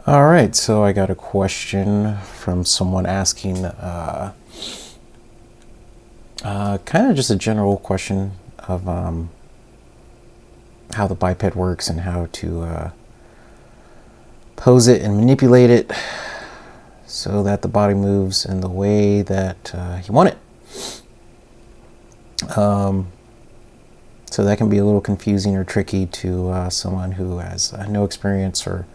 All right, so I got a question from someone asking kind of just a general question of how the biped works and how to pose it and manipulate it so that the body moves in the way that you want it. So that can be a little confusing or tricky to someone who has no experience or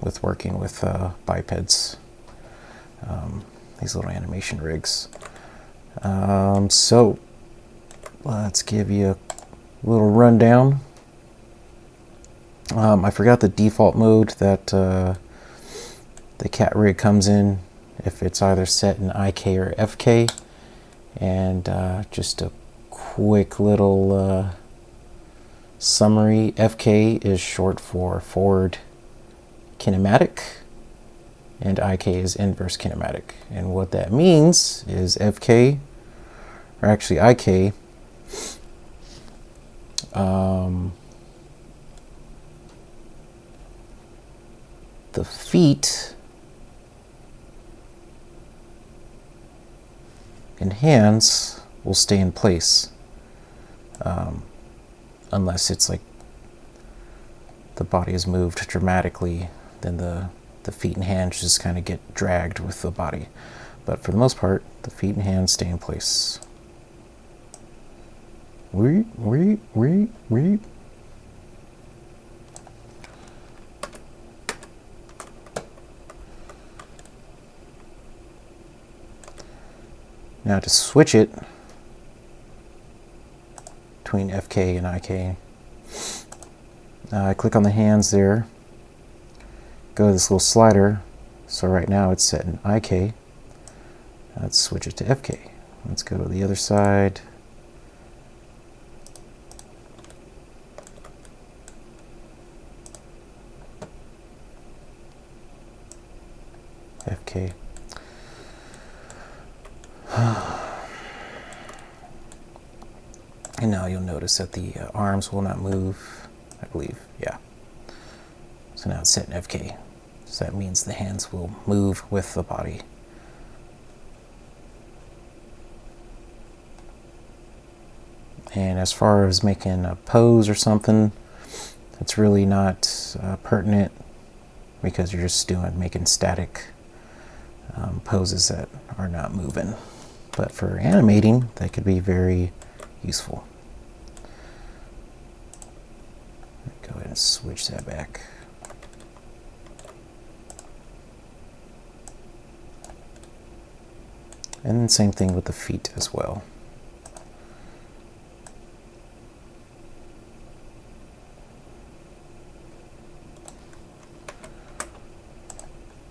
with working with bipeds, these little animation rigs. So let's give you a little rundown. I forgot the default mode that the cat rig comes in, if it's either set in IK or FK. And just a quick little summary. FK is short for forward kinematic, and IK is inverse kinematic. And what that means is FK, or actually IK, the feet and hands will stay in place, unless it's like the body is moved dramatically, then the feet and hands just kind of get dragged with the body. But for the most part, the feet and hands stay in place. Weep. Now to switch it between FK and IK, I click on the hands there, go to this little slider. So right now it's set in IK. Let's switch it to FK. Let's go to the other side. FK. And now you'll notice that the arms will not move, I believe. Yeah. So now it's set in FK. So that means the hands will move with the body. And as far as making a pose or something, it's really not pertinent, because you're just making static poses that are not moving. But for animating, that could be very useful. Go ahead and switch that back. And then same thing with the feet as well.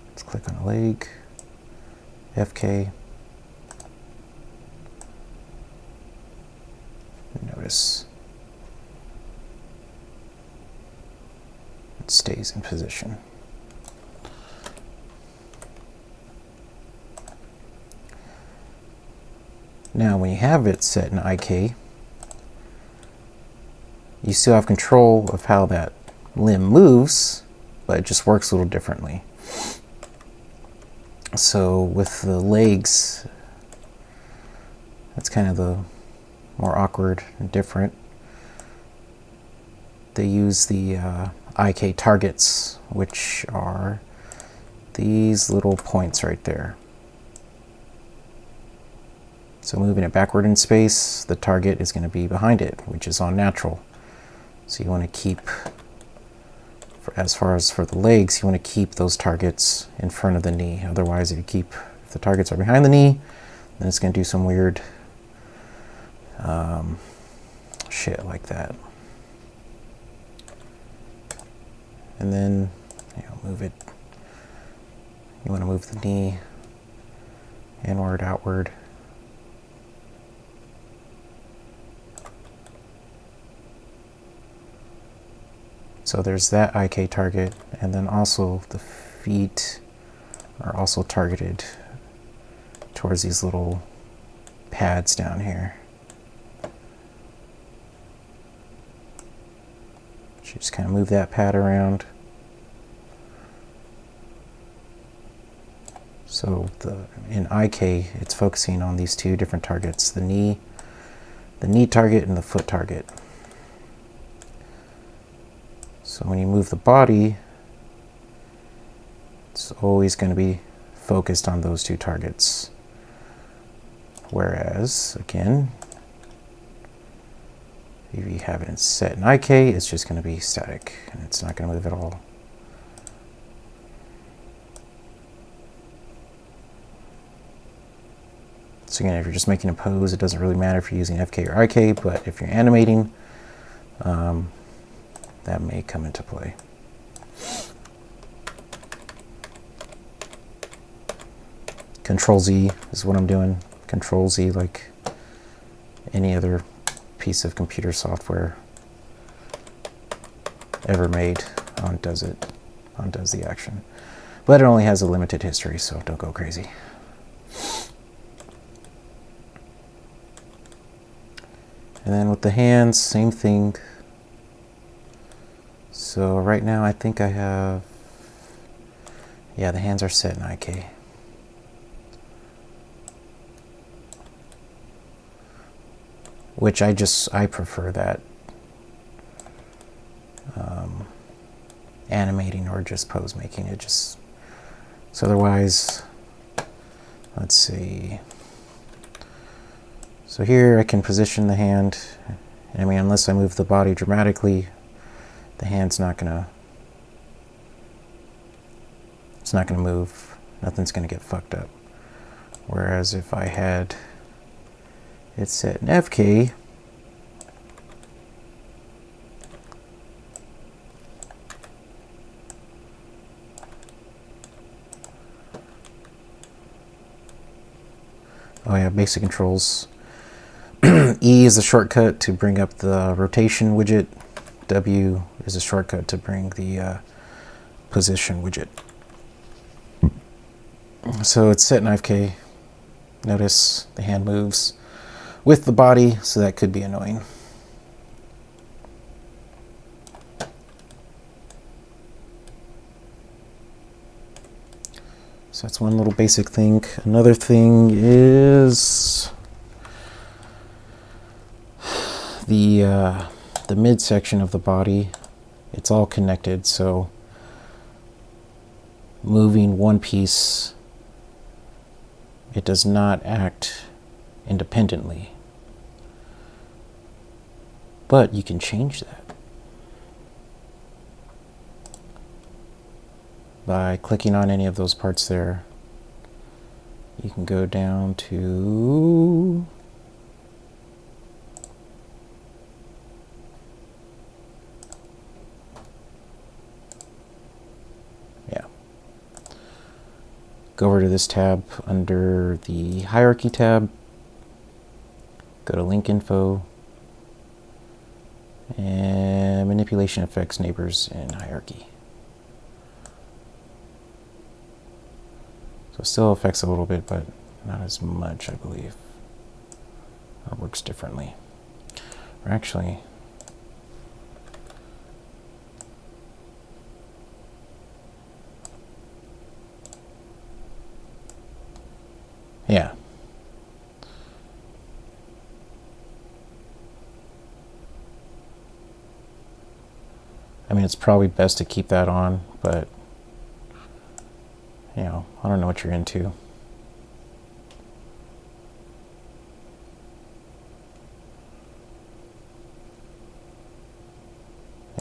Let's click on a leg, FK. Notice it stays in position. Now when you have it set in IK, you still have control of how that limb moves, but it just works a little differently. So with the legs, that's kind of the more awkward and different. They use the IK targets, which are these little points right there. So moving it backward in space, the target is going to be behind it, which is on natural. So you want to keep, as far as for the legs, you want to keep those targets in front of the knee. Otherwise, if the targets are behind the knee, then it's going to do some weird shit like that. And then move it. You want to move the knee inward, outward. So there's that IK target, and then also the feet are also targeted towards these little pads down here. So just kind of move that pad around. So in IK, it's focusing on these two different targets, the knee target and the foot target. So when you move the body, it's always going to be focused on those two targets. Whereas, again, if you have it set in IK, it's just going to be static, and it's not going to move at all. So again, if you're just making a pose, it doesn't really matter if you're using FK or IK, but if you're animating, that may come into play. Control Z is what I'm doing. Control Z, like any other piece of computer software ever made, undoes it, undoes the action. But it only has a limited history, so don't go crazy. And then with the hands, same thing. So right now I think I have, yeah, the hands are set in IK. Which I prefer that. Animating or just pose making, it just, so otherwise, let's see. So here I can position the hand. I mean, unless I move the body dramatically, the hand's not gonna, it's not gonna move. Nothing's gonna get fucked up. Whereas if I had it set in FK, oh yeah, basic controls. E is a shortcut to bring up the rotation widget. W is a shortcut to bring the position widget. So it's set in FK. Notice the hand moves with the body, so that could be annoying. So that's one little basic thing. Another thing is the midsection of the body. It's all connected, so moving one piece, it does not act independently. But you can change that by clicking on any of those parts there. You can go down to go over to this tab under the hierarchy tab, go to link info, and manipulation affects neighbors in hierarchy. So it still affects a little bit, but not as much, I believe. Or works differently. Or actually, yeah. I mean, it's probably best to keep that on, but, you know, I don't know what you're into. You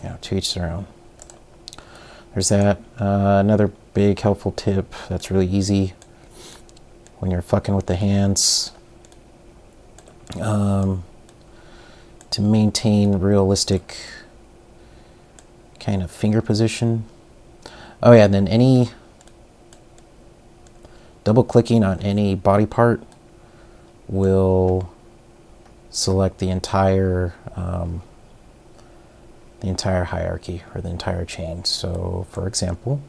know, to each their own. There's that. Another big helpful tip that's really easy when you're fucking with the hands, to maintain realistic kind of finger position. Oh yeah, and then any double clicking on any body part will select the entire hierarchy or the entire chain. So for example,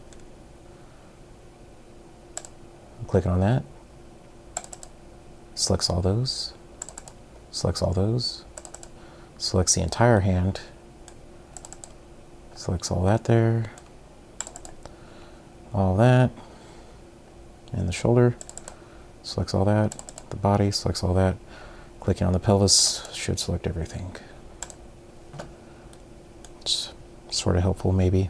I'm clicking on that, selects all those, selects all those, selects the entire hand, selects all that there, all that, and the shoulder, selects all that. The body, selects all that. Clicking on the pelvis should select everything. It's sort of helpful, maybe.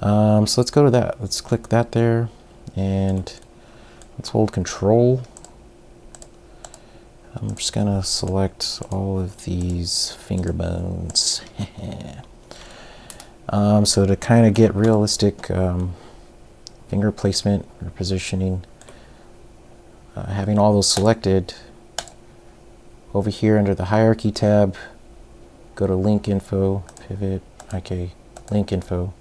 So let's go to that. Let's click that there, and let's hold Control. I'm just gonna select all of these finger bones. So to kind of get realistic finger placement or positioning, having all those selected, over here under the Hierarchy tab, go to Link Info, Pivot, okay, Link Info.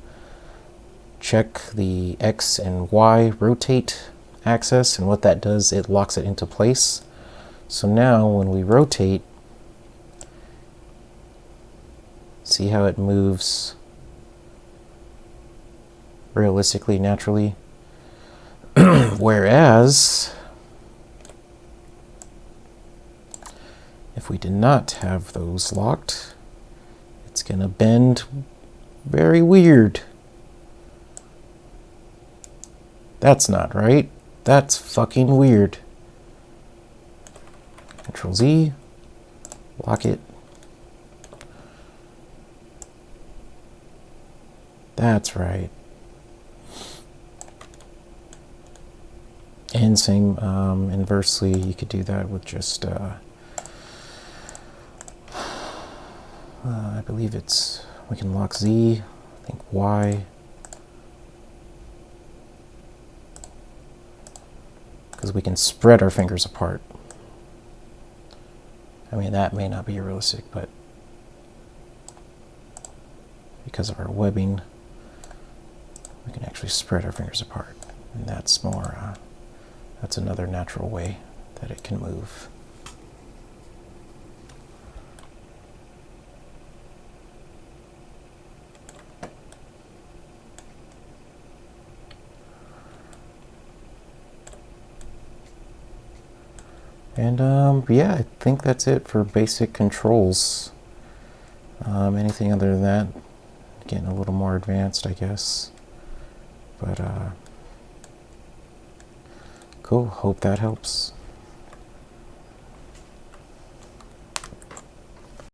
Check the X and Y rotate axis, and what that does, it locks it into place. So now when we rotate, see how it moves realistically, naturally? Whereas if we did not have those locked, it's gonna bend very weird. That's not right. That's fucking weird. Control Z, lock it. That's right. And same inversely, you could do that with just, I believe it's, we can lock Z, I think Y. Because we can spread our fingers apart. I mean, that may not be realistic, but because of our webbing, we can actually spread our fingers apart. And that's more, that's another natural way that it can move. And yeah, I think that's it for basic controls. Anything other than that, getting a little more advanced, I guess. But cool, hope that helps.